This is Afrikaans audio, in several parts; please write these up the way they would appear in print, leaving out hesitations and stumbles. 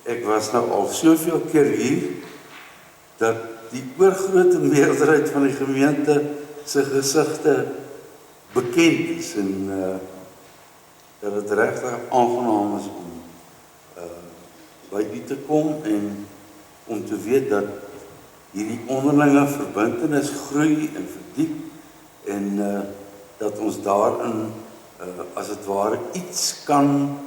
Ek was nou al soveel keer hier, dat die oorgrote meerderheid van die gemeente se gesigte bekend is, en dat het regtig aangenaam is om by u te kom, en om te weet dat hierdie onderlinge verbintenis groei en verdiep, en dat ons daarin, as het ware, iets kan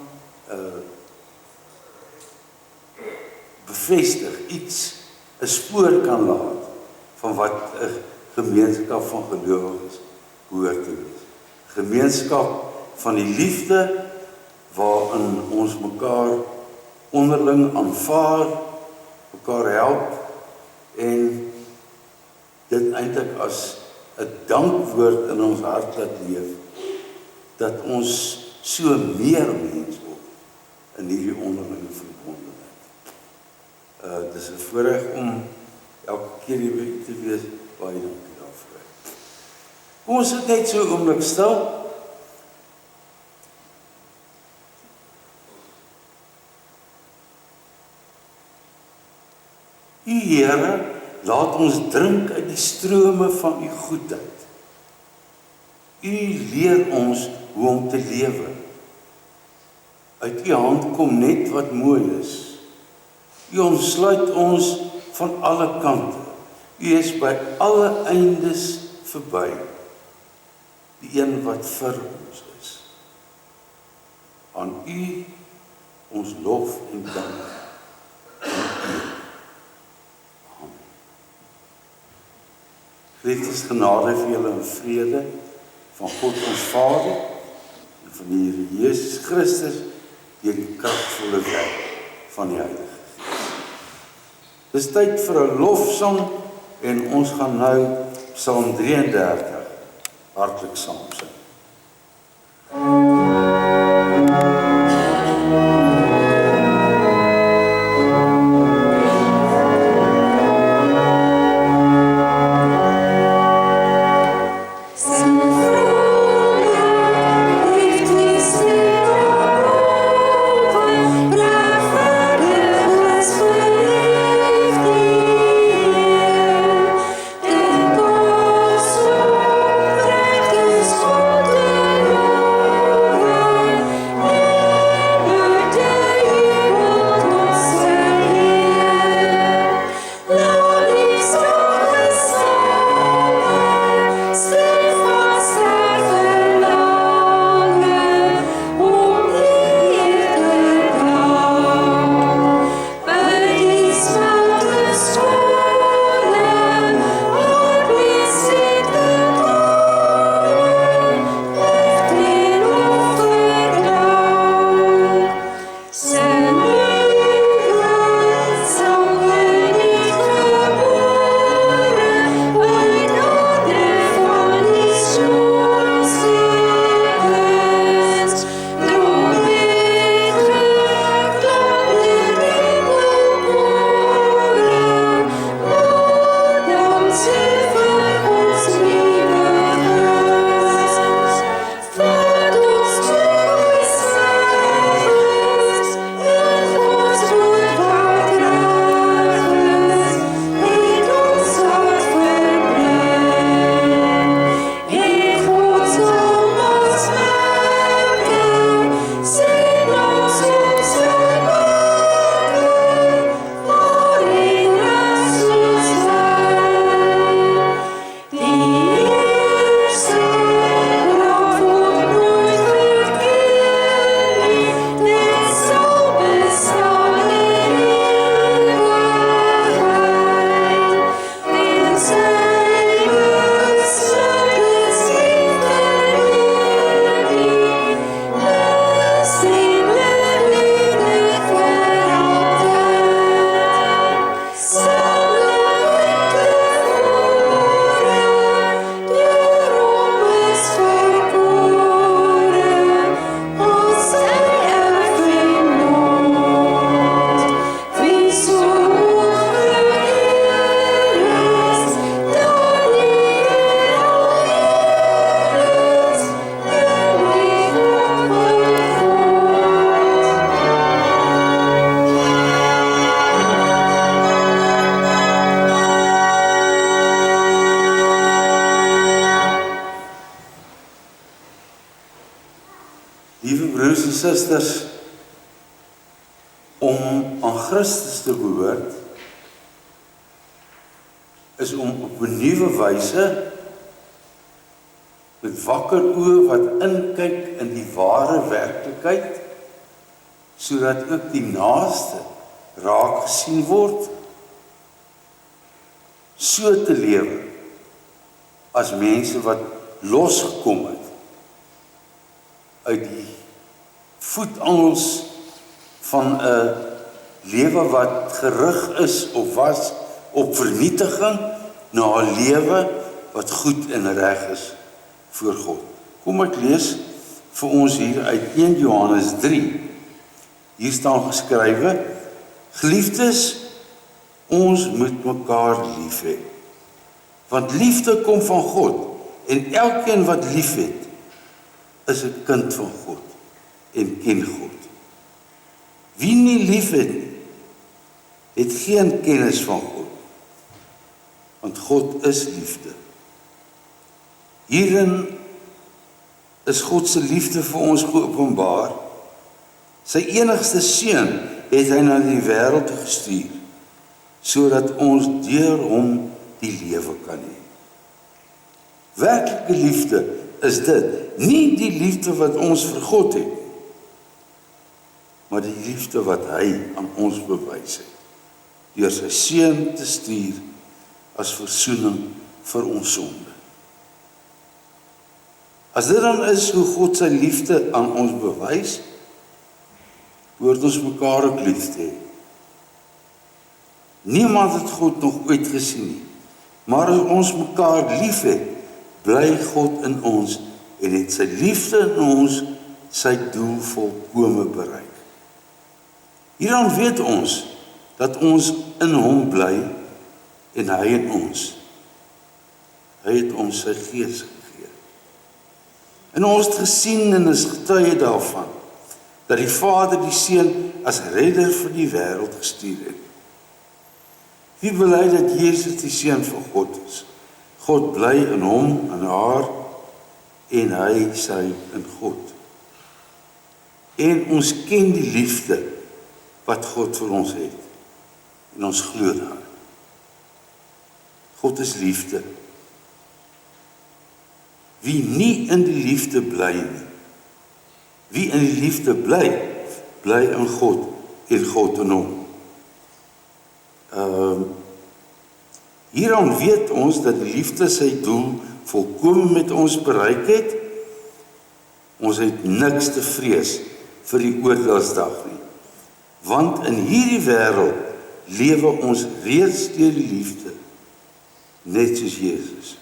bevestig, een spoor kan laat van wat 'n gemeenskap van gelowiges behoort te wees. Gemeenskap van die liefde, waarin ons mekaar onderling aanvaar, mekaar help, en dit eintlik as 'n dankwoord in ons hart laat leef, dat ons so meer mens word in hierdie onderlinge verbondenheid. Dit is 'n voorreg om elke keer hier by u te wees, baie dankie daarvoor. Kom ons sit net so 'n oomblik stil. U Here, laat ons drink uit die strome van u goedheid. U leer ons hoe om te lewe. Uit u hand kom net wat mooi is. U omsluit ons van alle kante. U is by alle eindes verby. Die een wat vir ons is. Aan u ons lof en dank. Christus genade vir julle en vrede van God ons Vader en van die Here Jesus Christus deur die kragtvolle werk van die Heilige Gees. Dis tyd vir 'n lofsang en ons gaan nou Psalm 33 hartlik saam sing. Oh susters, om aan Christus te behoort, is om op 'n nuwe wyse met wakker oë wat inkyk in die ware werklikheid, sodat ook die naaste raak gesien word, so te lewe as mense wat losgekom het uit die voetangels van 'n lewe wat gerig is of was op vernietiging, na 'n lewe wat goed en reg is voor God. Kom ek lees vir ons hier uit 1 Johannes 3. Hier staan geskrywe: Geliefdes, ons moet mekaar lief hê. Want liefde kom van God, en elkeen wat lief het, is 'n kind van God en ken God. Wie nie lief het nie, het geen kennis van God, want God is liefde. Hierin is God se liefde vir ons geopenbaar. Sy enigste seun het hy na die wêreld gestuur, sodat ons deur hom die lewe kan hê. Werklike liefde is dit, nie die liefde wat ons vir God het, maar die liefde wat hy aan ons bewys het, deur sy seun te stuur as versoening vir ons sonde. As dit dan is hoe God sy liefde aan ons bewys, hoort ons mekaar ook lief te hê. Niemand het God nog ooit gesien nie, maar as ons mekaar lief het, bly God in ons en het sy liefde in ons sy doel volkome bereik. Hieraan weet ons dat ons in hom bly en hy in ons. Hy het ons sy gees gegee. En ons het gesien en is getuie daarvan, dat die Vader die Seun as redder vir die wêreld gestuur het. Wie bely dat Jesus die Seun van God is? God bly in hom, in haar, en hy sy in God. En ons ken die liefde wat God vir ons het, en ons glo daarin. God is liefde. Wie nie in die liefde bly nie, wie in die liefde bly, bly in God en God in hom. Hieraan weet ons dat die liefde sy doel volkome met ons bereik het. Ons het niks te vrees vir die oordeelsdag nie. Want in hierdie wêreld lewe ons reeds deur die liefde, net soos Jesus.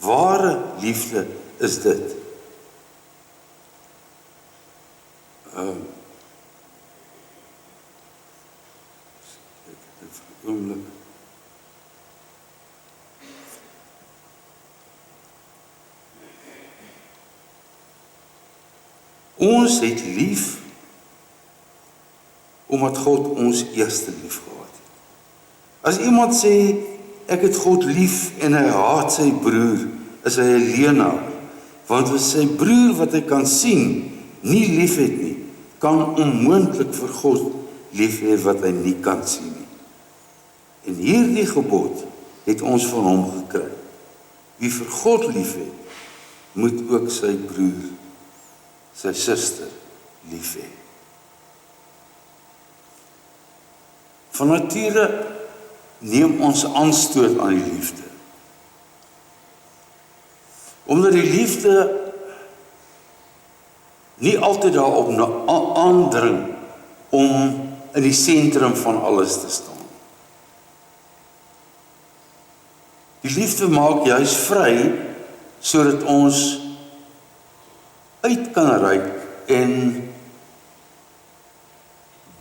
Ware liefde is dit. Ons het lief omdat God ons eerste lief gehad het. As iemand sê ek het God lief en hy haat sy broer, is hy 'n leienaar, want as sy broer wat hy kan sien nie lief het nie, kan onmoontlik vir God lief hê wat hy nie kan sien nie. En hierdie gebod het ons van hom gekry. Wie vir God lief het, moet ook sy broer, sy suster lief hê. Van nature neem ons aanstoot aan die liefde. Omdat die liefde nie altyd daarop aandring om in die sentrum van alles te staan. Die liefde maak juis vry, sodat ons uit kan reik en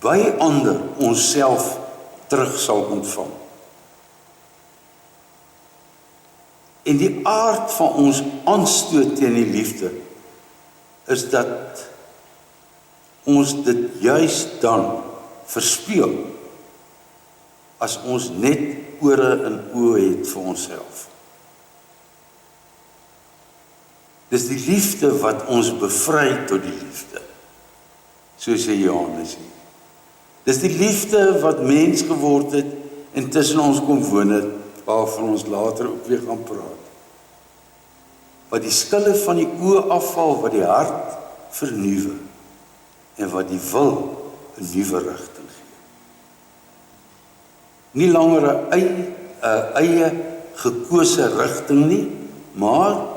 by ander onsself terug sal ontvang. En die aard van ons aanstoot teen die liefde is dat ons dit juis dan verspeel as ons net ore en oë het vir onsself. Dis die liefde wat ons bevry tot die liefde. So sê Johannes hier. Dis die liefde wat mens geword het en tussen ons kom woon het, waarvan ons later ook weer gaan praat. Wat die skille van die oë afval, wat die hart vernuwe en wat die wil 'n nuwe rigting gee. Nie langer 'n eie gekose rigting nie, maar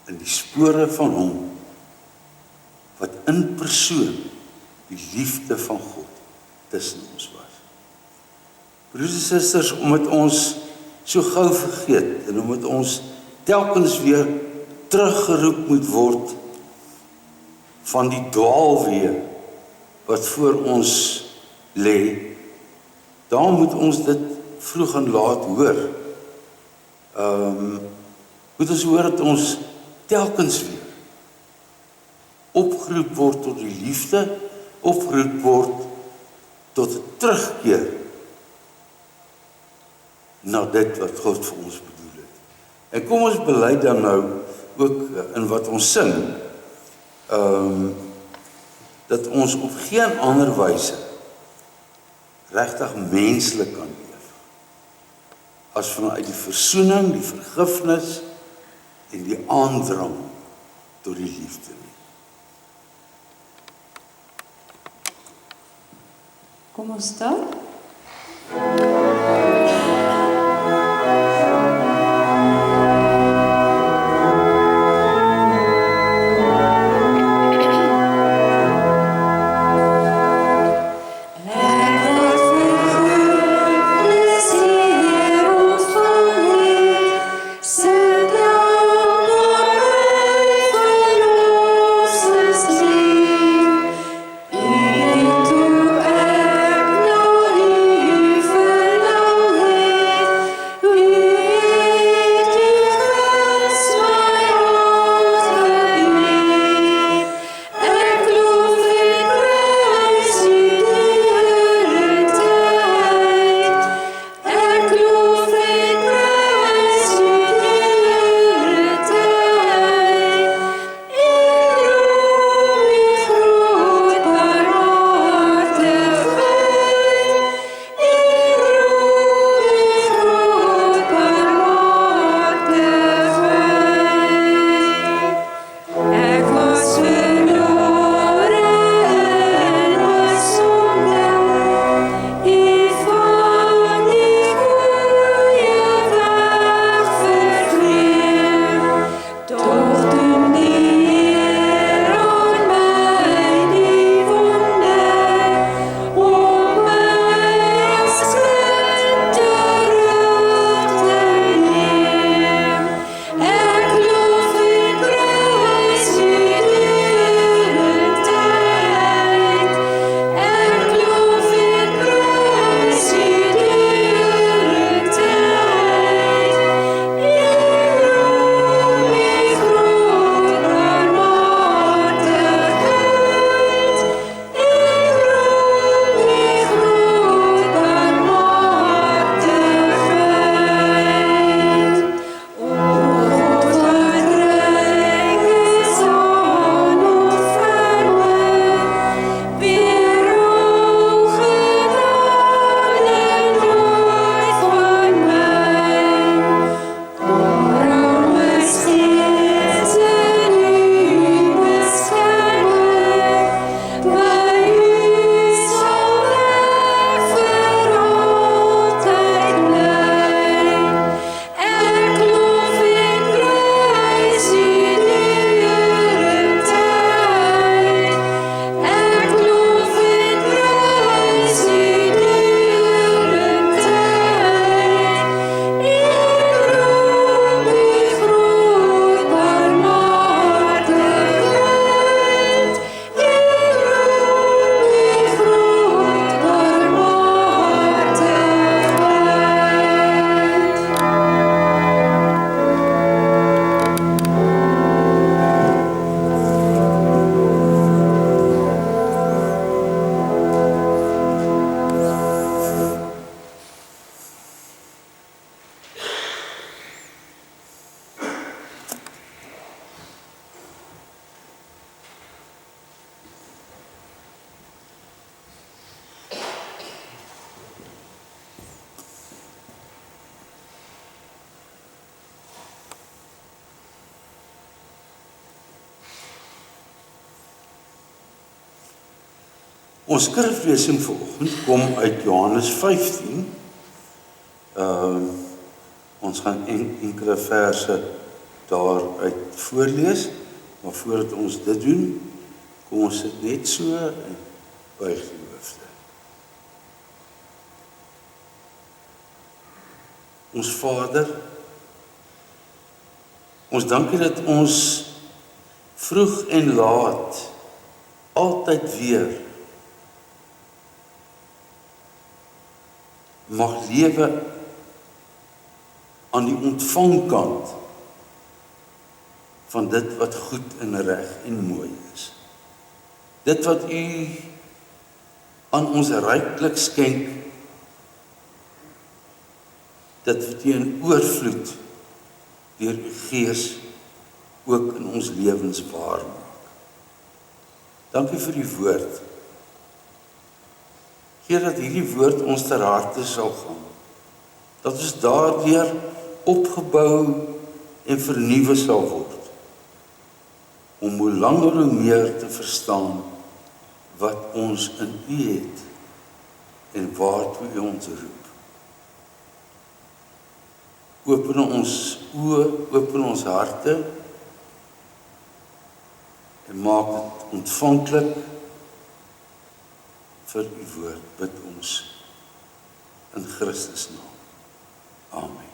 in die spore van hom wat in persoon die liefde van God tussen ons was. Broers en susters, omdat ons so gou vergeet en omdat ons telkens weer teruggeroep moet word van die dwaalweë wat voor ons lê, dan moet ons dit vroeg en laat hoor. Moet ons hoor dat ons telkens weer opgeroep word tot die liefde, opgeroep word tot 'n terugkeer na dit wat God vir ons bedoel het. En kom ons bely dan nou ook in wat ons sing, dat ons op geen ander wyse regtig menslik kan leef as vanuit die versoening, die vergifnis en die aandrang tot die liefde nie. Kom ons staan. Gloria Ons skriflesing vanoggend kom uit Johannes 15. Ons gaan enkele verse daaruit voorlees, maar voordat ons dit doen, kom ons sit net so en buig die hoofde. Ons Vader, ons dankie dat ons vroeg en laat altyd weer mag lewe aan die ontvangkant van dit wat goed en reg en mooi is. Dit wat U aan ons ryklik skenk, dit wat U in oorvloed deur U Gees ook in ons lewens waar maak. Dankie vir die woord. Heer, dat hierdie woord ons ter harte sal gaan. Dat ons daardeur opgebou en vernuwe sal word. Om hoe langer hoe meer te verstaan wat ons in U het en waartoe U ons roep. Open ons oë, open ons harte en maak dit ontvanklik vir U woord, bid ons in Christus naam. Amen.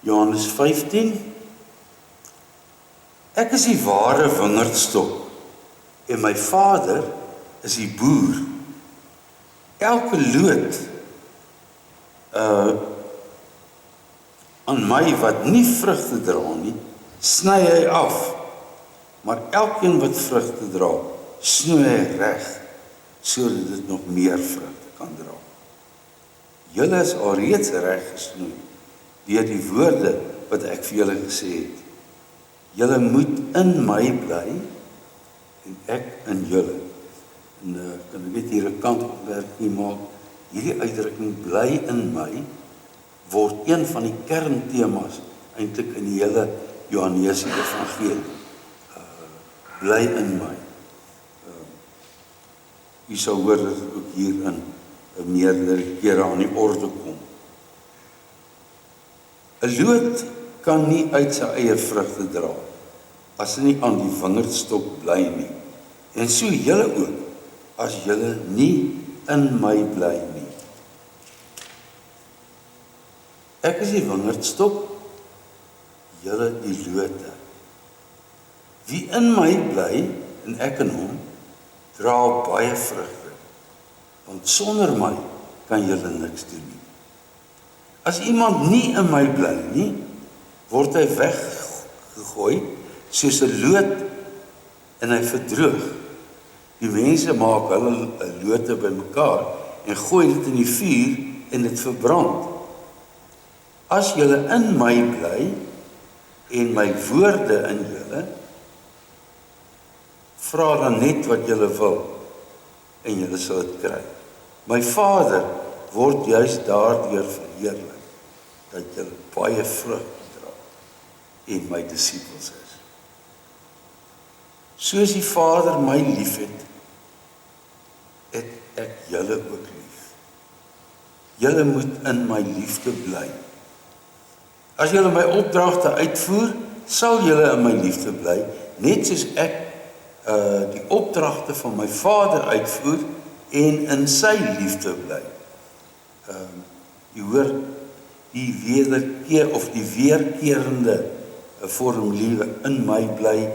Johannes 15. Ek is die ware wingerdstok en my Vader is die boer. Elke loot aan my wat nie vrugte dra nie, sny hy af. Maar elkeen wat vrugte dra, snoei hy reg, sodat dit nog meer vrugte kan dra. Julle is alreeds reg gesnoei deur die woorde wat ek vir julle gesê het. Julle moet in my bly en ek in julle. En kan ek net hier 'n kantopmerking maak. Hierdie uitdrukking bly in my word een van die kerntemas eintlik in die hele Johannese evangelie. Bly in my. U sal hoor dat dit ook hier in meerdere kere aan die orde kom. 'n Loot kan nie uit sy eie vrugte dra as hy nie aan die wingerdstok bly nie. En so julle ook, as julle nie in my bly nie. Ek is die wingerdstok, julle die lote. Wie in my bly en ek in hom, dra baie vrugte, want sonder my kan julle niks doen nie. As iemand nie in my bly nie, word hy weggegooi soos 'n loot en hy verdroog. Die mense maak hulle lote bymekaar en gooi dit in die vuur en dit verbrand. As julle in my bly en my woorde in julle, vra dan net wat julle wil en julle sal dit kry. My Vader word juist daardeur verheerlik dat julle baie vrug dra en my disippels is. Soos die Vader my liefhet, het ek julle ook lief. Julle moet in my liefde bly. As julle my opdragte uitvoer, sal julle in my liefde bly, net soos ek die opdragte van my Vader uitvoer en in sy liefde bly. Jy hoor die wederkeer of die weerkerende formule in my bly,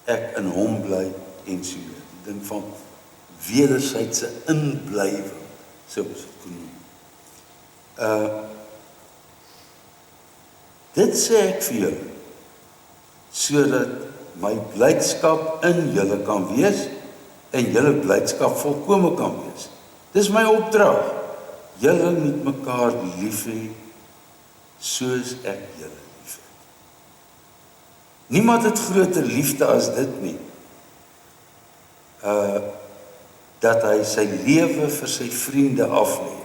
ek in hom bly en so. Die ding van wederwysige inblywing, so ons dit kon noem. Dit sê ek vir julle, sodat my blydskap in julle kan wees en julle blydskap volkome kan wees. Dis my opdrag. Julle moet mekaar lief hê soos ek julle lief het. Niemand het groter liefde as dit nie. Dat hy sy lewe vir sy vriende aflê.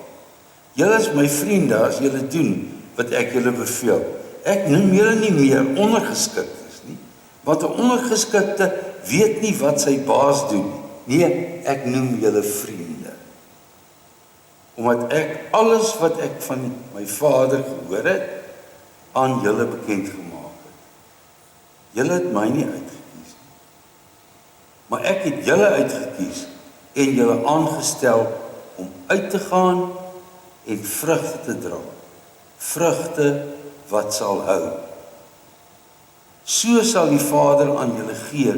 Julle is my vriende as julle doen wat ek julle beveel. ek noem julle nie meer ondergeskiktes nie, want 'n ondergeskikte weet nie wat sy baas doen nie. Nee, ek noem julle vriende. Omdat ek alles wat ek van my Vader gehoor het, aan julle bekend gemaak het. Julle het my nie uitgekies nie, maar ek het julle uitgekies en julle aangestel om uit te gaan en vrugte te dra. Vrugte wat sal hou. So sal die Vader aan julle gee,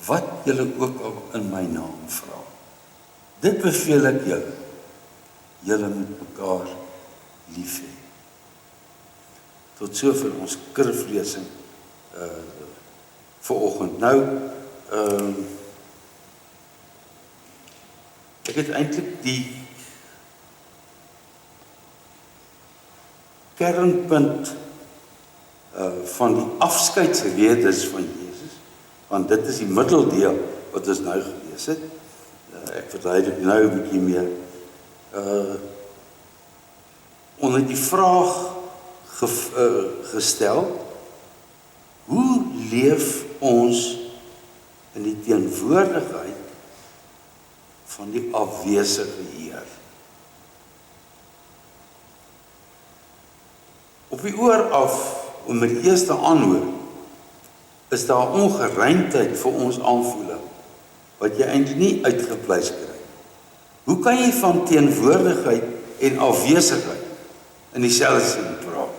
wat julle ook al in my naam vra. Dit beveel ek julle. Julle moet mekaar lief hê. Tot sover ons skriflesing vanoggend. Nou, ek het eintlik die kernpunt van die afskeidsredes van Jesus, want dit is die middeldeel wat ons nou gelees het. Ek verduidelik nou 'n bietjie meer. Onder die vraag gestel, hoe leef ons in die teenwoordigheid van die afwesige Heer? Op die oor af, om met die eerste aanhoor, is daar ongeruimdheid vir ons aanvoeling, wat jy eintlik nie uitgepleis kry. Hoe kan jy van teenwoordigheid en afwesigheid in dieselfde sin praat?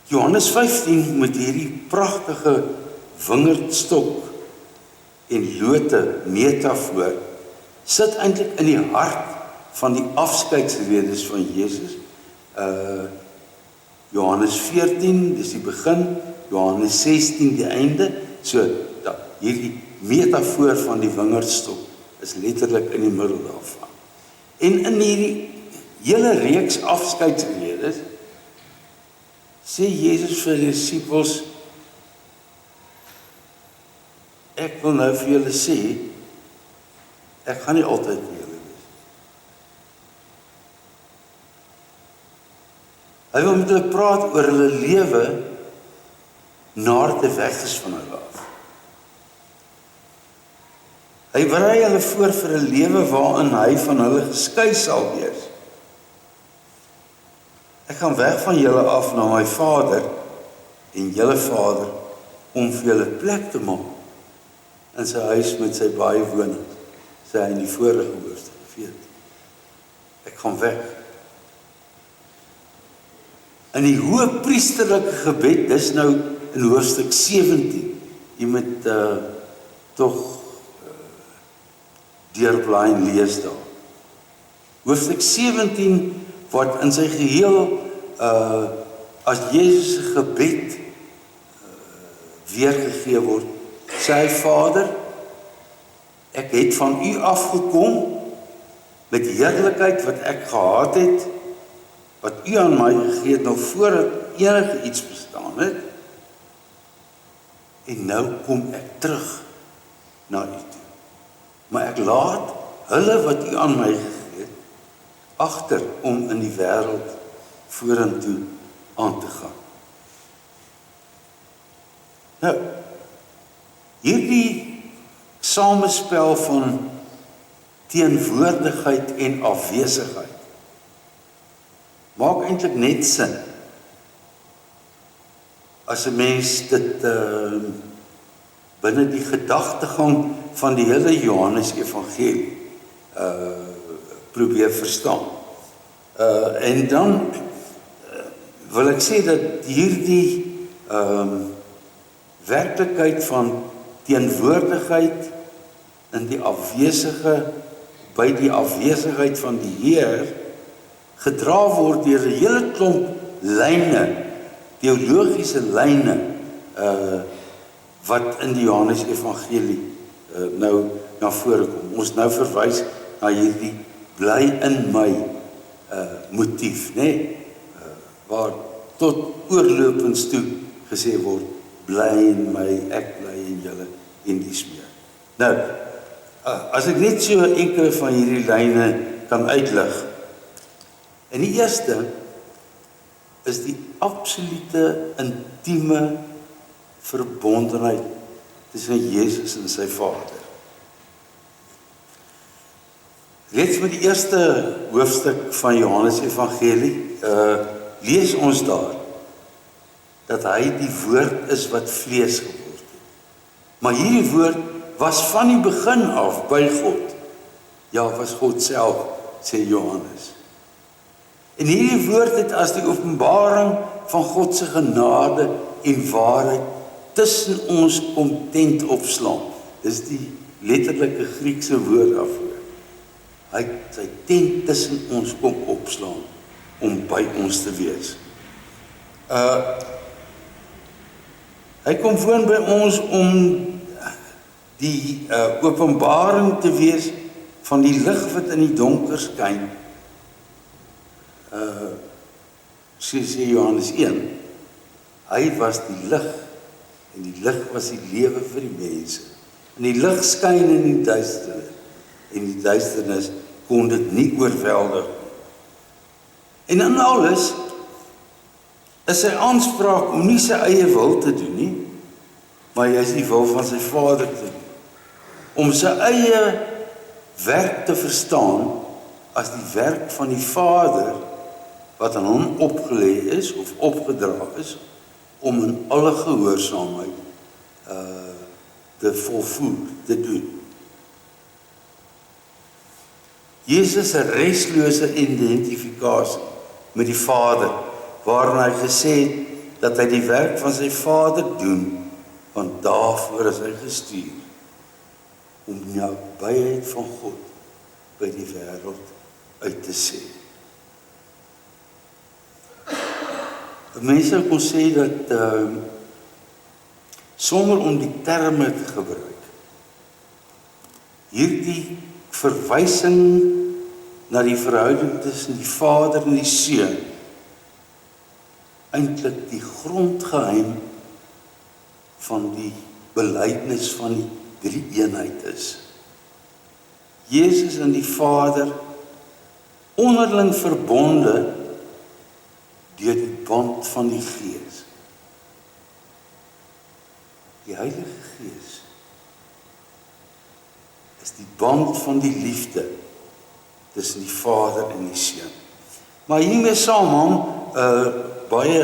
Johannes 15 met hierdie pragtige wingerdstok en lote metafoor sit eintlik in die hart van die afskeidsredes van Jesus. Johannes 14, dis die begin, Johannes 16 die einde. So, hierdie metafoor van die wingerdstok is letterlik in die middel daarvan. En in hierdie hele reeks afskeidsredes sê Jesus vir die disippels, ek wil nou vir julle sê, ek gaan nie altyd vir julle wees. Hy wil met hulle praat oor hulle lewe nadat hy weg is van hulle af. Hy berei hulle voor vir 'n lewe waarin hy van hulle geskei sal wees. Ek gaan weg van julle af na my Vader en julle Vader om vir julle plek te maak in sy huis met sy baie wonings, sê hy in die vorige hoofstuk 14. Ek gaan weg. In die hoë priesterlike gebed, dis nou in hoofstuk 17, jy moet toch deurblaai en lees daar. Hoofstuk 17 wat in sy geheel as Jezus se gebed weergegee word, sê hy, Vader, ek het van u afgekom met die heerlikheid wat ek gehad het, wat u aan my gegee het, nog voordat enige iets bestaan het, en nou kom ek terug na u toe. Maar ek laat hulle wat u aan my gegee het, agter om in die wêreld vorentoe aan te gaan. Nou, hierdie samespel van teenwoordigheid en afwesigheid maak eintlik net sin as 'n mens dit binne die gedagtegang van die hele Johannes Evangelie probeer verstaan. En dan wil ek sê dat hierdie werklikheid van teenwoordigheid in die afwesige, by die afwesigheid van die Heer, gedra word deur 'n hele klomp lyne, teologiese lyne, wat in die Johannes Evangelie nou na vore kom. Ons nou verwys na hierdie bly in my motief, né? Waar tot oorlopends toe gesê word, bly in my, ek bly in julle en dies meer. Nou, as ek net so enkele van hierdie lyne kan uitlig. En die eerste is die absolute intieme verbondenheid tussen Jezus en sy Vader. Reeds met die eerste hoofstuk van Johannes Evangelie lees ons daar dat hy die woord is wat vlees geword het. Maar hierdie woord was van die begin af by God. Ja, was God self, sê Johannes. En hierdie woord het as die openbaring van God se genade en waarheid tussen ons kom tent opslaan. Dis die letterlike Griekse woord daarvoor. Hy het sy tent tussen ons kom opslaan om by ons te wees. Hy kom woon by ons om die openbaring te wees van die lig wat in die donker skyn. Sê Johannes 1, hy was die lig en die lig was die lewe vir die mense. En die lig skyn in die duisternis en die duisternis kon dit nie oorweldig. En in alles is sy aanspraak om nie sy eie wil te doen nie, maar hy is die wil van sy Vader te doen. Om sy eie werk te verstaan as die werk van die Vader wat aan hom opgelê is of opgedra is om in alle gehoorsaamheid te volvoer, te doen. Jesus se reslose identifikasie met die Vader, waarin hy gesê het dat hy die werk van sy Vader doen, want daarvoor is hy gestuur om die nabyheid van God by die wêreld uit te sê. Mense kon sê dat sonder om die terme te gebruik, hierdie verwysing na die verhouding tussen die Vader en die Seun eintlik die grondgeheim van die belydenis van die drie-eenheid is. Jesus en die Vader onderling verbonde deur die band van die Gees. Die Heilige Gees is die band van die liefde tussen die Vader en die Seun. Maar hiermee saam baie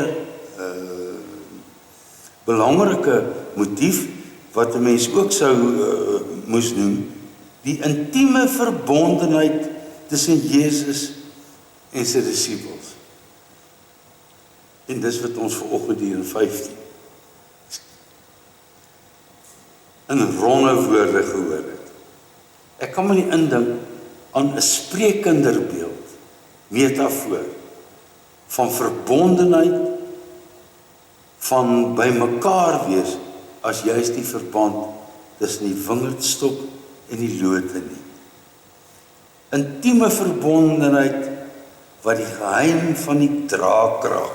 belangrike motief wat 'n mens ook sou moes noem, die intieme verbondenheid tussen Jesus en sy disippels. En dis wat ons vanoggend hier in 15 in ronde woorde gehoor het. Ek kan my nie indink aan 'n sprekender beeld, metafoor, van verbondenheid, van by mekaar wees, as juist die verband tussen die wingerdstok en die lote nie. Intieme verbondenheid wat die geheim van die draagkrag,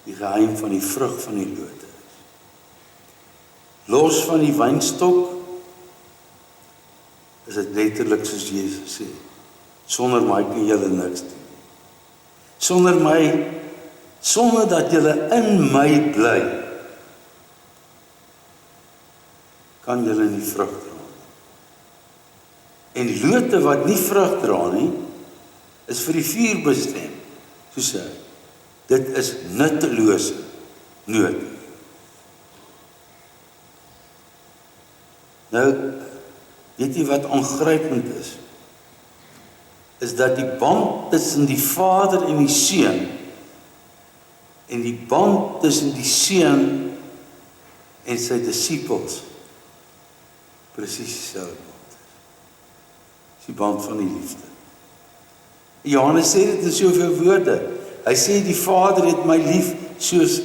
die geheim van die vrug van die lote is. Los van die wynstok is dit letterlik soos Jesus sê, sonder my kan julle niks doen. Sonder dat julle in my bly, kan julle nie vrug dra nie. En lote wat nie vrug dra nie, is vir die vuur bestem, so sê hy. Dit is nuttelose noot. Nou, weet jy wat aangrypend is? Is dat die band tussen die Vader en die Seun en die band tussen die Seun en sy disippels presies dieselfde band is. Dis die band van die liefde. Johannes sê dit in soveel woorde. Hy sê die Vader het my lief soos